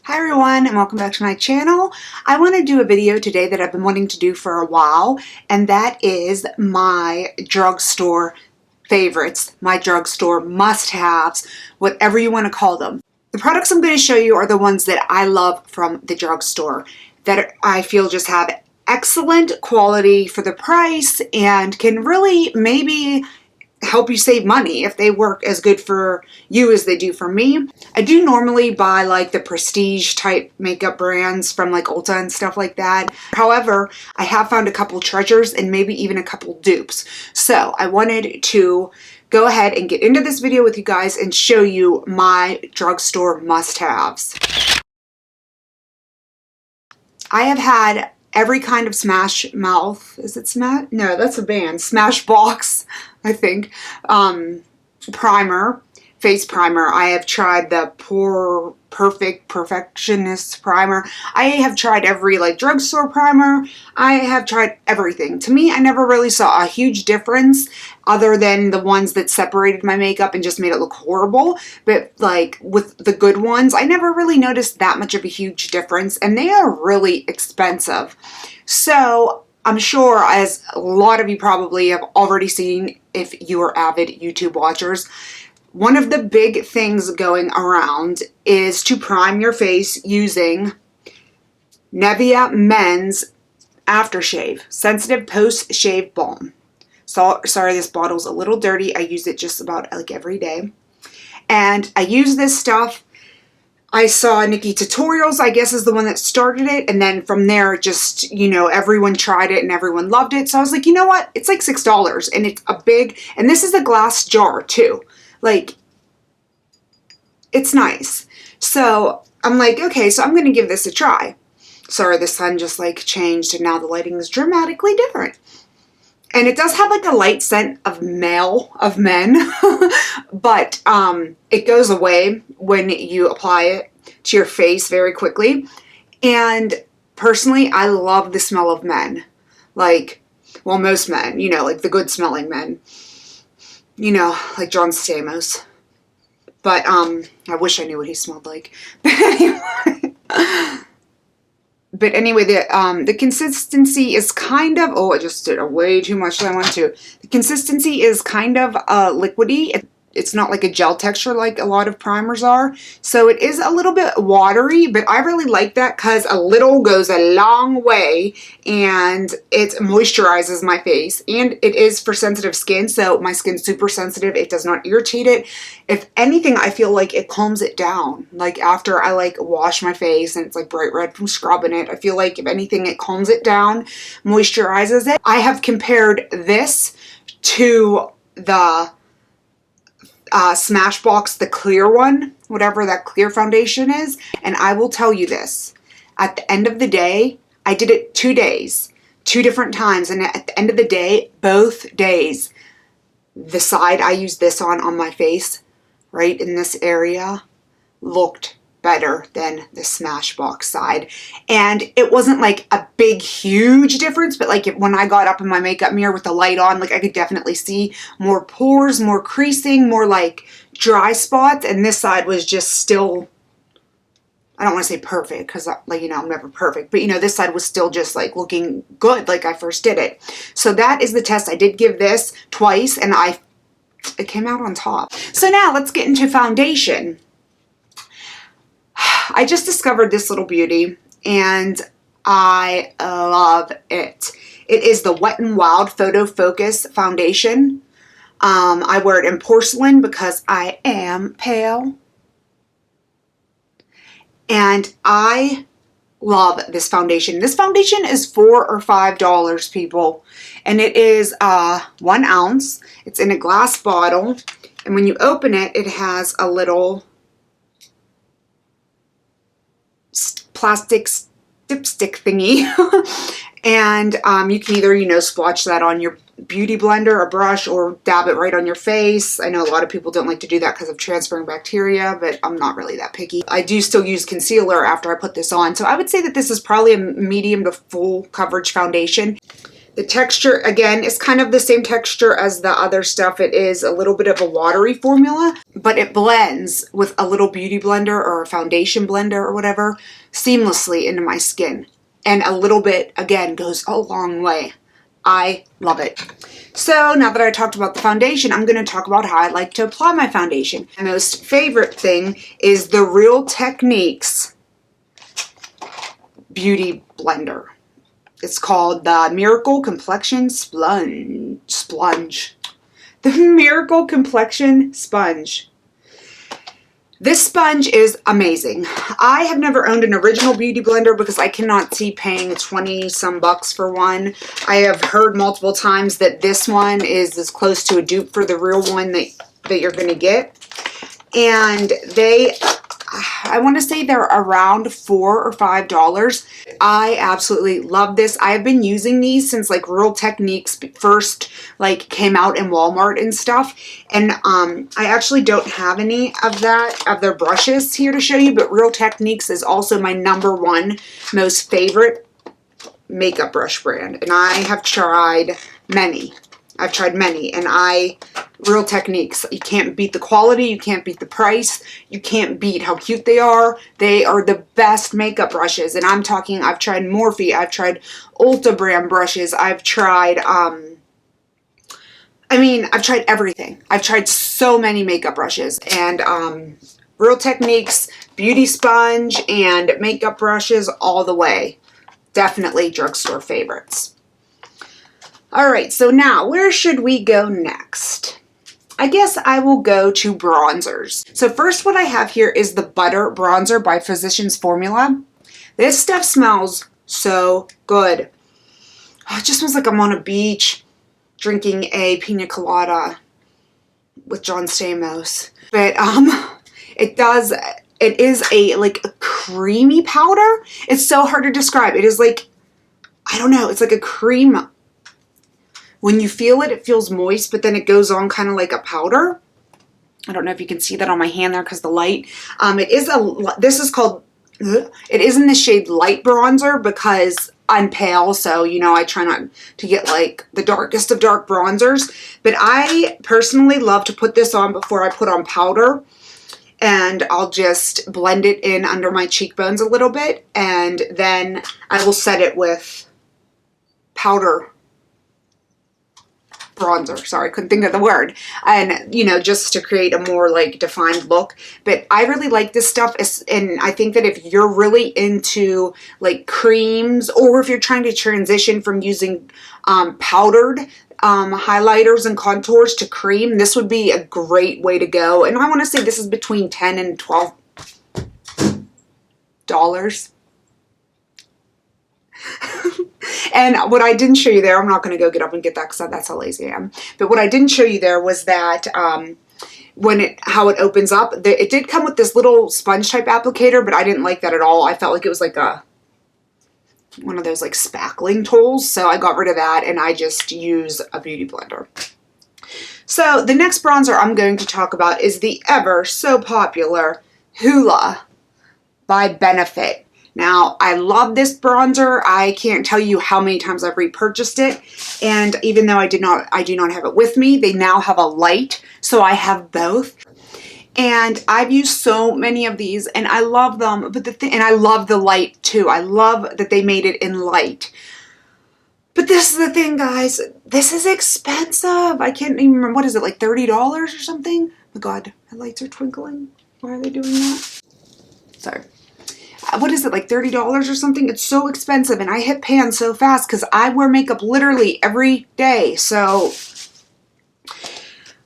Hi everyone, and welcome back to my channel. I want to do a video today that I've been wanting to do for a while, and that is my drugstore favorites, my drugstore must-haves, whatever you want to call them. The products I'm going to show you are the ones that I love from the drugstore, that I feel just have excellent quality for the price and can really maybe help you save money if they work as good for you as they do for me. I do normally buy like the prestige type makeup brands from like Ulta and stuff like that. However, I have found a couple treasures and maybe even a couple dupes. So I wanted to go ahead and get into this video with you guys and show you my drugstore must-haves. I have had every kind of Smash Mouth, is it Smash? No, that's a band. Smashbox, I think. Primer, face primer. I have tried the Perfectionist primer. I have tried every like drugstore primer. I have tried everything. To me, I never really saw a huge difference other than the ones that separated my makeup and just made it look horrible. But like with the good ones, I never really noticed that much of a huge difference, and they are really expensive. So I'm sure, as a lot of you probably have already seen if you are avid YouTube watchers, one of the big things going around is to prime your face using Nivea Men's Aftershave Sensitive Post-Shave Balm. So, sorry, this bottle's a little dirty. I use it just about like every day. And I use this stuff. I saw Nikki Tutorials, I guess, is the one that started it. And then from there, just, you know, everyone tried it and everyone loved it. So I was like, you know what? It's like $6 and it's a big, and this is a glass jar too. Like, it's nice. So I'm like, okay, so I'm going to give this a try. Sorry, the sun just like changed and now the lighting is dramatically different. And it does have like a light scent of men, but it goes away when you apply it to your face very quickly. And personally, I love the smell of men. Like, well, most men, you know, like the good smelling men. You know, like John Stamos. But I wish I knew what he smelled like. But anyway, the consistency is kind of, oh, I just did way too much than I want to. The consistency is kind of liquidy. It's not like a gel texture like a lot of primers are. So it is a little bit watery, but I really like that because a little goes a long way and it moisturizes my face. And it is for sensitive skin, so my skin's super sensitive. It does not irritate it. If anything, I feel like it calms it down. Like after I like wash my face and it's like bright red from scrubbing it, I feel like if anything, it calms it down, moisturizes it. I have compared this to the Smashbox, the clear one, whatever that clear foundation is, and I will tell you this, at the end of the day, I did it 2 days, 2 different times, and at the end of the day, both days, the side I used this on my face, right in this area, looked better than the Smashbox side. And it wasn't like a big huge difference, but like when I got up in my makeup mirror with the light on, like I could definitely see more pores, more creasing, more like dry spots, and this side was just still, I don't want to say perfect because like, you know, I'm never perfect, but you know, this side was still just like looking good like I first did it. So that is the test. I did give this twice and it came out on top. So now let's get into foundation. I just discovered this little beauty and I love it. It is the Wet n Wild Photo Focus Foundation. I wear it in Porcelain because I am pale. And I love this foundation. This foundation is $4 or $5, people. And it is 1 ounce. It's in a glass bottle. And when you open it, it has a little plastic dipstick thingy. And you can either, you know, splotch that on your beauty blender or brush or dab it right on your face. I know a lot of people don't like to do that because of transferring bacteria, but I'm not really that picky. I do still use concealer after I put this on. So I would say that this is probably a medium to full coverage foundation. The texture, again, is kind of the same texture as the other stuff. It is a little bit of a watery formula, but it blends with a little beauty blender or a foundation blender or whatever seamlessly into my skin. And a little bit, again, goes a long way. I love it. So now that I talked about the foundation, I'm going to talk about how I like to apply my foundation. My most favorite thing is the Real Techniques Beauty Blender. It's called the Miracle Complexion Sponge. The Miracle Complexion Sponge. This sponge is amazing. I have never owned an original beauty blender because I cannot see paying 20 some bucks for one. I have heard multiple times that this one is as close to a dupe for the real one that you're going to get. And I want to say they're around $4 or $5. I absolutely love this. I have been using these since like Real Techniques first like came out in Walmart and stuff. And I actually don't have any of their brushes here to show you, but Real Techniques is also my #1 most favorite makeup brush brand. And I have tried many. I've tried many, and Real Techniques, you can't beat the quality, you can't beat the price, you can't beat how cute they are. They are the best makeup brushes, and I'm talking, I've tried Morphe, I've tried Ulta brand brushes, I've tried, I've tried everything. I've tried so many makeup brushes, and Real Techniques, beauty sponge, and makeup brushes all the way. Definitely drugstore favorites. Alright, so now, where should we go next? I guess I will go to bronzers. So first what I have here is the Butter Bronzer by Physicians Formula. This stuff smells so good. Oh, it just smells like I'm on a beach drinking a pina colada with John Stamos. But it is like a creamy powder. It's so hard to describe. It is like, I don't know, it's like a cream. When you feel it, it feels moist, but then it goes on kind of like a powder. I don't know if you can see that on my hand there because the light. It is in the shade Light Bronzer because I'm pale, so, you know, I try not to get like the darkest of dark bronzers. But I personally love to put this on before I put on powder. And I'll just blend it in under my cheekbones a little bit. And then I will set it with powder bronzer. Sorry, I couldn't think of the word. And, you know, just to create a more like defined look. But I really like this stuff. And I think that if you're really into like creams, or if you're trying to transition from using powdered highlighters and contours to cream, this would be a great way to go. And I want to say this is between $10 and $12. And what I didn't show you there, I'm not going to go get up and get that because that's how lazy I am. But what I didn't show you there was that how it opens up. It did come with this little sponge type applicator, but I didn't like that at all. I felt like it was like one of those like spackling tools. So I got rid of that and I just use a beauty blender. So the next bronzer I'm going to talk about is the ever so popular Hoola by Benefit. Now, I love this bronzer. I can't tell you how many times I've repurchased it. And even though I do not have it with me, they now have a light. So I have both. And I've used so many of these and I love them. And I love the light too. I love that they made it in light. But this is the thing, guys. This is expensive. I can't even remember. What is it, like $30 or something? Oh my God, my lights are twinkling. Why are they doing that? Sorry. What is it, like $30 or something? It's so expensive, and I hit pan so fast because I wear makeup literally every day. So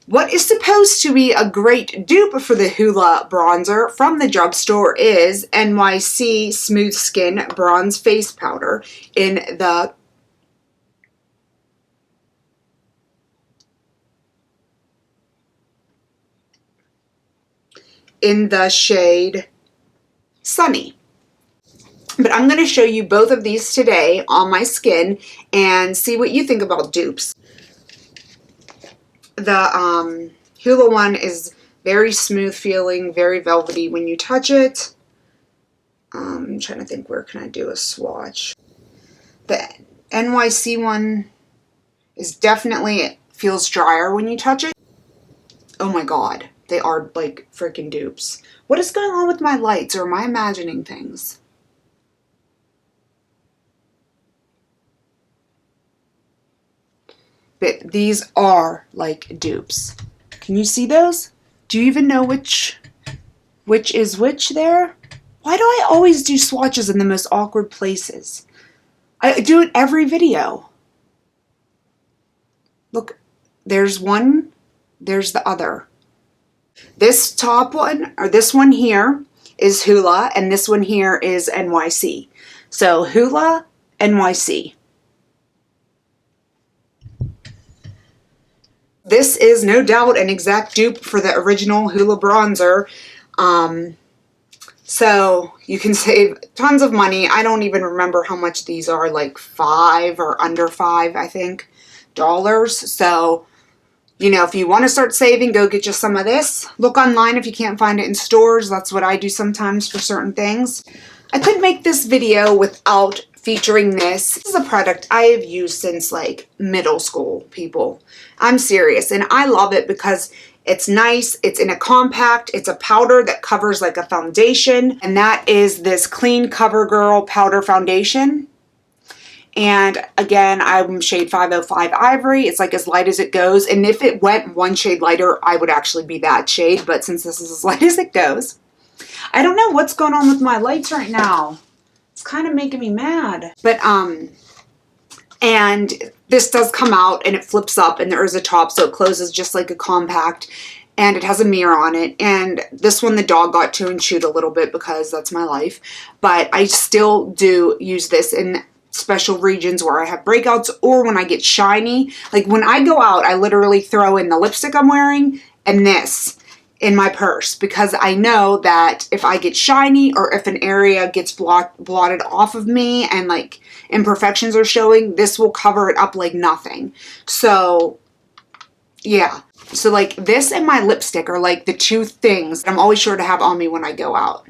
what is supposed to be a great dupe for the Hoola bronzer from the drugstore is NYC Smooth Skin Bronze Face Powder in the shade Sunny. But I'm going to show you both of these today on my skin and see what you think about dupes. The Hoola one is very smooth feeling, very velvety when you touch it. I'm trying to think, where can I do a swatch? The NYC one is definitely feels drier when you touch it. Oh my god, they are like freaking dupes. What is going on with my lights, or am I imagining things? But these are like dupes. Can you see those? Do you even know which is which there? Why do I always do swatches in the most awkward places? I do it every video. Look, there's one, there's the other. This top one, or this one here, is Hoola, and this one here is NYC. So Hoola, NYC. This is no doubt an exact dupe for the original Hoola Bronzer. So you can save tons of money. I don't even remember how much these are, like $5 or under $5, I think, dollars. So, you know, if you want to start saving, go get you some of this. Look online if you can't find it in stores. That's what I do sometimes for certain things. I couldn't make this video without featuring this. This is a product I have used since like middle school, people. I'm serious, and I love it because it's nice, it's in a compact, it's a powder that covers like a foundation, and that is this Clean Covergirl Powder Foundation. And again, I'm shade 505 Ivory. It's like as light as it goes, and if it went one shade lighter, I would actually be that shade, but since this is as light as it goes, I don't know what's going on with my lights right now. It's kind of making me mad. But, and this does come out and it flips up and there is a top, so it closes just like a compact, and it has a mirror on it. And this one the dog got to and chewed a little bit because that's my life. But I still do use this in special regions where I have breakouts or when I get shiny. Like when I go out, I literally throw in the lipstick I'm wearing and this in my purse, because I know that if I get shiny or if an area gets blotted off of me and like imperfections are showing, this will cover it up like nothing. So yeah, so like this and my lipstick are like the two things I'm always sure to have on me when I go out.